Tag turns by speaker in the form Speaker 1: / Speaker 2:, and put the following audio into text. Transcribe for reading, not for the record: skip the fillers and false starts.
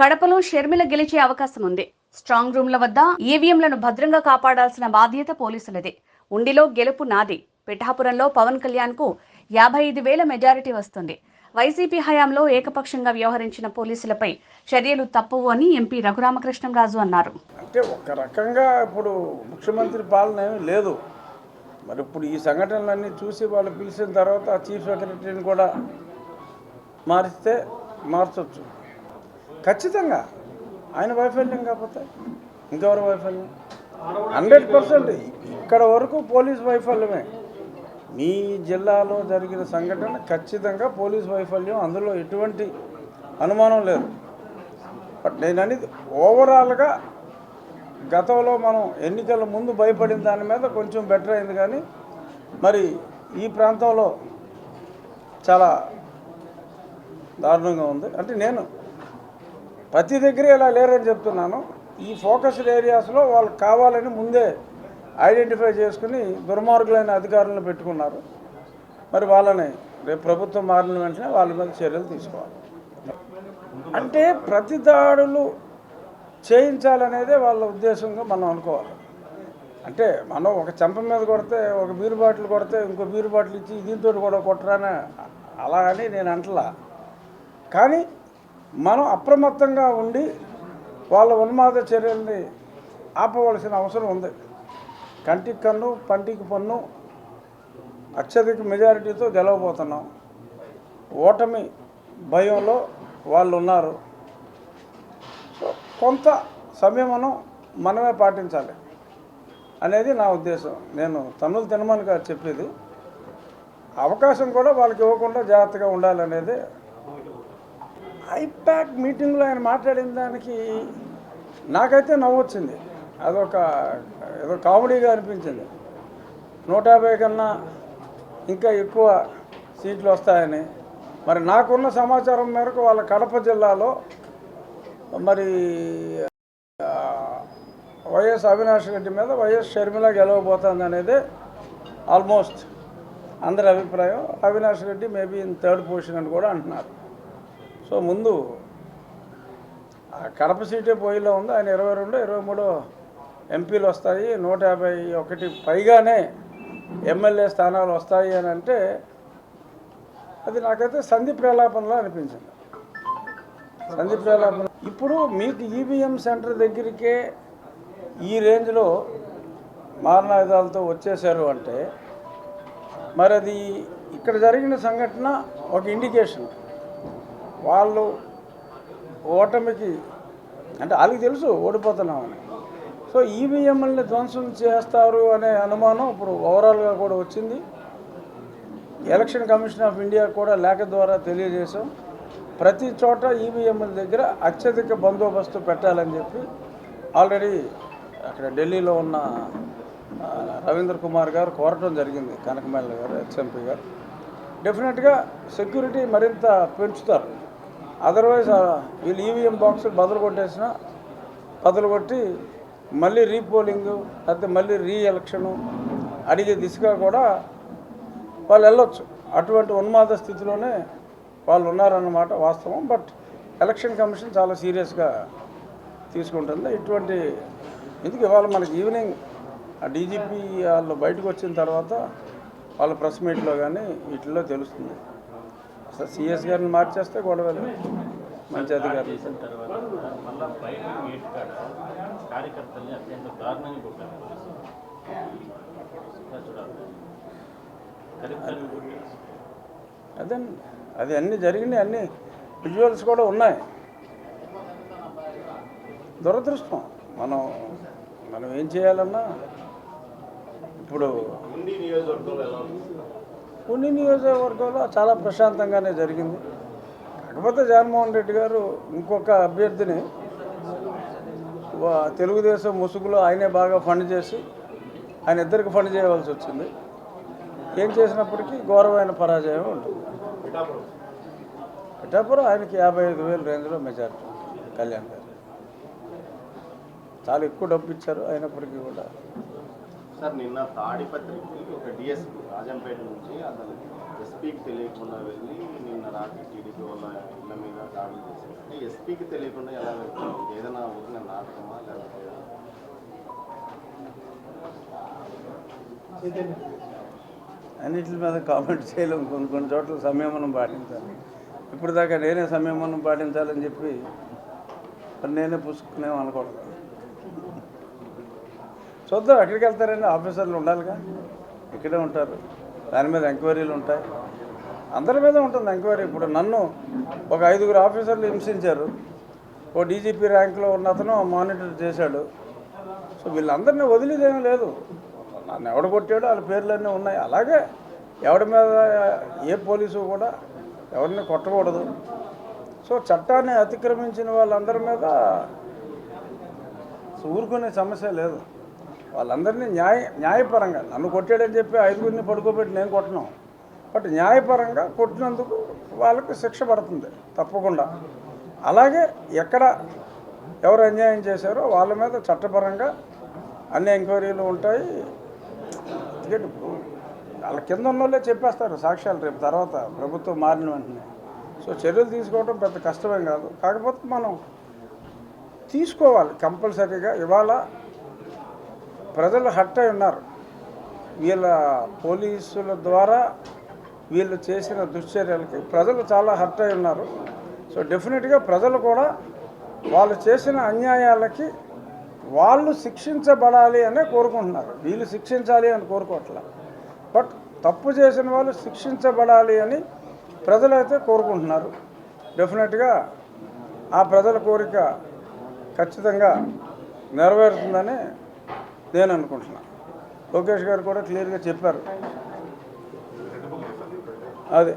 Speaker 1: కడపలో షర్మిల గెలిచే అవకాశం ఉంది. స్ట్రాంగ్ రూమ్ల వద్ద ఈవీఎంలను భద్రంగా కాపాడాల్సిన బాధ్యత పోలీసులదే. ఉండిలో గెలుపు నాది. పిఠాపురంలో పవన్ కళ్యాణ్ కు 55,000 మెజారిటీ వస్తుంది. వైసీపీ హయాంలో ఏకపక్షంగా వ్యవహరించిన పోలీసులపై చర్యలు తప్పవు అని ఎంపీ రఘురామకృష్ణంరాజు అన్నారు.
Speaker 2: అంటే ఒక రకంగా ఇప్పుడు ముఖ్యమంత్రి పాలన ఏమీ లేదు. మరి ఇప్పుడు ఈ సంఘటనలన్నీ చూసి వాళ్ళు పిలిచిన తర్వాత చీఫ్ సెక్రటరీని కూడా మార్చవచ్చు. ఖచ్చితంగా ఆయన వైఫల్యం కాకపోతే ఇంకెవరి వైఫల్యం? 100% ఇక్కడ వరకు పోలీస్ వైఫల్యమే. మీ జిల్లాలో జరిగిన సంఘటన ఖచ్చితంగా పోలీస్ వైఫల్యం, అందులో ఎటువంటి అనుమానం లేదు. బట్ నేను అనేది ఓవరాల్గా గతంలో మనం ఎన్నికల ముందు భయపడిన దాని మీద కొంచెం బెటర్ అయింది, కానీ మరి ఈ ప్రాంతంలో చాలా దారుణంగా ఉంది. అంటే నేను ప్రతి దగ్గర ఇలా లేరని చెప్తున్నాను. ఈ ఫోకస్డ్ ఏరియాస్లో వాళ్ళు కావాలని ముందే ఐడెంటిఫై చేసుకుని దుర్మార్గులైన అధికారులను పెట్టుకున్నారు. మరి వాళ్ళని రేపు ప్రభుత్వం మారిన వెంటనే వాళ్ళ మీద చర్యలు తీసుకోవాలి. అంటే ప్రతి దాడులు చేయించాలనేదే వాళ్ళ ఉద్దేశంగా మనం అనుకోవాలి. అంటే మనం ఒక చెంప మీద కొడితే, ఒక బీరు బాటిల్ కొడితే ఇంకో బీరు బాటిల్ ఇచ్చి దీంతో కూడా కొట్టరానే అలా అని నేను అంటలా. కానీ మనం అప్రమత్తంగా ఉండి వాళ్ళ ఉన్మాద చర్యల్ని ఆపవలసిన అవసరం ఉంది. కంటికి కన్ను, పంటికి పన్ను, అత్యధిక మెజారిటీతో గెలవబోతున్నాం. ఓటమి భయంలో వాళ్ళు ఉన్నారు. సో కొంత సంయమనం మనమే పాటించాలి అనేది నా ఉద్దేశం. నేను తన్నులు తినమని కాదు చెప్పేది, అవకాశం కూడా వాళ్ళకి ఇవ్వకుండా జాగ్రత్తగా ఉండాలనేది. ఐపాక్ మీటింగ్లో ఆయన మాట్లాడిన దానికి నాకైతే నవ్వొచ్చింది. అదొక ఏదో కామెడీగా అనిపించింది. 150 కన్నా ఇంకా ఎక్కువ సీట్లు వస్తాయని. మరి నాకున్న సమాచారం మేరకు వాళ్ళ కడప జిల్లాలో మరి వైఎస్ అవినాష్ రెడ్డి మీద వైఎస్ షర్మిల గెలవబోతుంది అనేది ఆల్మోస్ట్ అందరి అభిప్రాయం. Avinash Reddy maybe in third position అని కూడా అంటున్నారు. సో ముందు కడప సీటే పోయిలో ఉంది. ఆయన 22, 23 ఎంపీలు వస్తాయి, 151 పైగానే ఎమ్మెల్యే స్థానాలు వస్తాయి అని అంటే అది నాకైతే సంధి ప్రలాపనలా అనిపించింది. సంధి ప్రలాపన. ఇప్పుడు మీకు ఈవీఎం సెంటర్ దగ్గరికే ఈ రేంజ్లో మారణాయుధాలతో వచ్చేసారు అంటే మరి అది ఇక్కడ జరిగిన సంఘటన ఒక ఇండికేషన్. వాళ్ళు ఓటమికి అంటే వాళ్ళకి తెలుసు ఓడిపోతున్నామని. సో ఈవీఎంలని ధ్వంసం చేస్తారు అనే అనుమానం ఇప్పుడు ఓవరాల్గా కూడా వచ్చింది. ఎలక్షన్ కమిషన్ ఆఫ్ ఇండియా కూడా లేఖ ద్వారా తెలియజేశాం. ప్రతి చోట ఈవీఎంల దగ్గర అత్యధిక బందోబస్తు పెట్టాలని చెప్పి ఆల్రెడీ అక్కడ ఢిల్లీలో ఉన్న రవీంద్ర కుమార్ గారు కోరటం జరిగింది. కనకమేళ్ళ గారు, ఎక్స్ఎంపీ గారు. డెఫినెట్గా సెక్యూరిటీ మరింత పెంచుతారు. అదర్వైజ్ వీళ్ళు ఈవీఎం బాక్సులు బదులు కొట్టి మళ్ళీ రీపోలింగు లేకపోతే మళ్ళీ ఎలక్షను అడిగే దిశగా కూడా వాళ్ళు వెళ్ళొచ్చు. అటువంటి ఉన్మాద స్థితిలోనే వాళ్ళు ఉన్నారన్నమాట వాస్తవం. బట్ ఎలక్షన్ కమిషన్ చాలా సీరియస్గా తీసుకుంటుంది ఇటువంటి. ఎందుకు ఇవాళ మనకి ఈవినింగ్ ఆ డీజీపీ వాళ్ళు బయటకు వచ్చిన తర్వాత వాళ్ళ ప్రెస్ మీట్లో కానీ వీటిల్లో తెలుస్తుంది. అసలు సిఎస్ గారిని మార్చేస్తే గొడవలు మంచి అధికారులు. అదే అది అన్నీ జరిగినాయి, అన్ని విజువల్స్ కూడా ఉన్నాయి. దురదృష్టం. మనం ఏం చేయాలన్నా ఇప్పుడు కొన్ని నియోజకవర్గంలో చాలా ప్రశాంతంగానే జరిగింది. కాకపోతే జగన్మోహన్ రెడ్డి గారు ఇంకొక అభ్యర్థిని తెలుగుదేశం ముసుగులో ఆయనే బాగా ఫండ్ చేసి ఆయన ఇద్దరికి ఫండ్ చేయవలసి వచ్చింది. ఏం చేసినప్పటికీ ఘోరమైన పరాజయం ఉంటుంది. పిఠాపురం ఆయనకి 55,000 రేంజ్లో మెజారిటీ. కళ్యాణ్ గారు చాలా ఎక్కువ డబ్బు ఇచ్చారు. అయినప్పటికీ కూడా
Speaker 3: సార్ నిన్న తాడిపత్రికి ఒక డిఎస్పీ రాజంపేట నుంచి అతను ఎస్పీకి తెలియకుండా వెళ్ళి నిన్న రాత్రి టీడీపీ వాళ్ళ ఇళ్ళ మీద దాడులు చేశారు అంటే ఎస్పీకి తెలియకుండా ఎలా వెళ్తుంది ఏదైనా ఊరిన నాటకమా లేకపోతే
Speaker 2: అన్నిటి మీద కామెంట్ చేయలేము. కొన్ని చోట్ల సంయమనం పాటించాలి. ఇప్పుడు దాకా నేనే సంయమనం పాటించాలని చెప్పి మరి నేనే పుసుకునేమో అనకూడదు. చూద్దాం, ఎక్కడికి వెళ్తారండి, ఆఫీసర్లు ఉండాలిగా, ఇక్కడే ఉంటారు, దాని మీద ఎంక్వైరీలు ఉంటాయి, అందరి మీద ఉంటుంది ఎంక్వైరీ. ఇప్పుడు నన్ను ఒక 5 ఆఫీసర్లు హింసించారు, ఓ డీజీపీ ర్యాంక్లో ఉన్న అతను మానిటర్ చేశాడు. సో వీళ్ళందరినీ వదిలేదేమీ లేదు. నన్ను ఎవడు కొట్టాడో వాళ్ళ పేర్లన్నీ ఉన్నాయి. అలాగే ఎవడి మీద ఏ పోలీసు కూడా ఎవరిని కొట్టకూడదు. సో చట్టాన్ని అతిక్రమించిన వాళ్ళందరి మీద ఊరుకునే సమస్య లేదు. వాళ్ళందరినీ న్యాయపరంగా, నన్ను కొట్టాడని చెప్పి 5 పడుకోబెట్టి నేను కొట్టను, బట్ న్యాయపరంగా కొట్టినందుకు వాళ్ళకి శిక్ష పడుతుంది తప్పకుండా. అలాగే ఎక్కడ ఎవరు అన్యాయం చేశారో వాళ్ళ మీద చట్టపరంగా అన్ని ఎంక్వైరీలు ఉంటాయి. ఎందుకంటే వాళ్ళ కింద ఉన్న వాళ్ళే చెప్పేస్తారు సాక్ష్యాలు రేపు తర్వాత ప్రభుత్వం మారిన వెంటనే. సో చర్యలు తీసుకోవడం పెద్ద కష్టమేం కాదు, కాకపోతే మనం తీసుకోవాలి కంపల్సరీగా. ఇవాళ ప్రజలు హర్ట్ అయి ఉన్నారు, వీళ్ళ పోలీసుల ద్వారా వీళ్ళు చేసిన దుశ్చర్యలకి ప్రజలు చాలా హర్ట్ అయి ఉన్నారు. సో డెఫినెట్గా ప్రజలు కూడా వాళ్ళు చేసిన అన్యాయాలకి వాళ్ళు శిక్షించబడాలి అనే కోరుకుంటున్నారు. వీళ్ళు శిక్షించాలి అని కోరుకోవట్లేదు, బట్ తప్పు చేసిన వాళ్ళు శిక్షించబడాలి అని ప్రజలైతే కోరుకుంటున్నారు. డెఫినెట్గా ఆ ప్రజల కోరిక ఖచ్చితంగా నెరవేరుతుందని నేను అనుకుంటున్నాను. లోకేష్ గారు కూడా క్లియర్గా చెప్పారు. అదే